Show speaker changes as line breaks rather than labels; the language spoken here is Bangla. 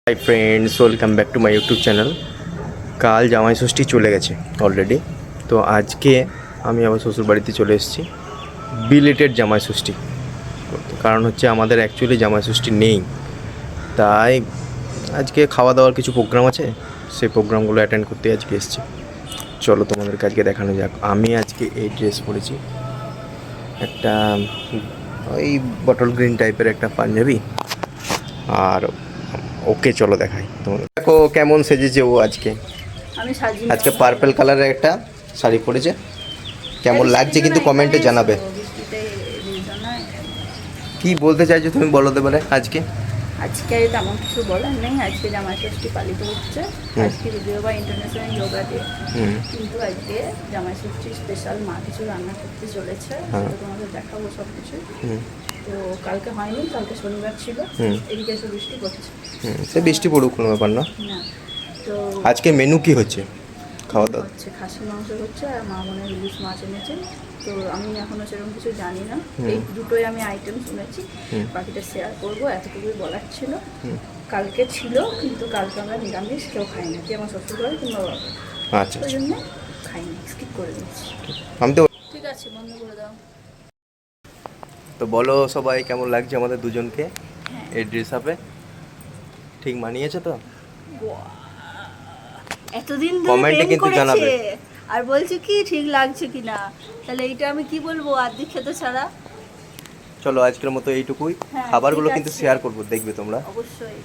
Hi friends, welcome back to my YouTube channel. কাল জামাই ষষ্ঠী চলে গেছে অলরেডি। তো আজকে আমি আমার শ্বশুরবাড়িতে চলে এসেছি বিলেটেড জামাই ষষ্ঠী করতে। কারণ হচ্ছে আমাদের অ্যাকচুয়ালি জামাই ষষ্ঠী নেই, তাই আজকে খাওয়া দাওয়ার কিছু প্রোগ্রাম আছে, সেই প্রোগ্রামগুলো অ্যাটেন্ড করতে আজকে এসেছি। চলো তোমাদেরকে আজকে দেখানো যাক। আমি আজকে এই ড্রেস পরেছি, একটা ওই বটল গ্রিন টাইপের একটা পাঞ্জাবি। আর ওকে চলো দেখাই তোমাদের। দেখো কেমন সেজেছে ও আজকে।
আমি সাজি
আজকে পার্পল কালারের একটা শাড়ি পরেছে। কেমন লাগছে কিন্তু কমেন্টে জানাবে। কি বলতে চাইছো তুমি, বলো তো বলে। আজকে
আজকে তেমন কিছু বলার নেই। আজকে জামাই ষষ্ঠী পালিত হচ্ছে। আজকে যদিও বা ইন্টারন্যাশনাল যোগা ডে, কিন্তু আজকে জামাই ষষ্ঠী স্পেশাল মা কিছু রান্না করতে চলেছে, সেটা তোমাদের দেখাবো সব কিছু। তো কালকে হয়নি, কালকে শনিবার ছিল, এদিকে এসে বৃষ্টি পড়ছে।
সে বৃষ্টি পড়ুক, কোনো ব্যাপার না।
না, তো
আজকে মেনু কি হচ্ছে? খাওয়া দাওয়া
হচ্ছে খাসির মাংস হচ্ছে, আর মা মনে হয় ইলিশ মাছ এনেছে। তো আমি এখনো সেরকম কিছু জানি না, এই দুটোই আমি আইটেম শুনেছি, বাকিটা শেয়ার করবো, এতটুকুই বলার ছিল। কালকে ছিল, কিন্তু কালকে আমরা নিরামিষ কেউ খাই না, কি আমার শ্বশুরবাড়ি কিংবা বাবা,
আচ্ছা
ওই জন্য খাইনি, স্কিপ করে দিচ্ছি।
আমি তো।
ঠিক আছে, বন্ধ করে দাও।
তো বলো সবাই, কেমন লাগছে আমাদের দুজনকে
হ্যাঁ,
এই ড্রেস আপে? ঠিক মানিয়েছে তো?
এতদিন ধরে
কমেন্টে
প্রেম
কিন্তু জানাবে।
করেছে আর বলছে কি ঠিক লাগছে কিনা, তাহলে এইটা আমি কি বলবো আর্ধেক খেতে ছাড়া।
চলো আজকের মতো এইটুকুই।
হ্যাঁ,
খাবারগুলো
ঠিক
কিন্তু
আছে।
শেয়ার করবো, দেখবে তোমরা।
অবশ্যই।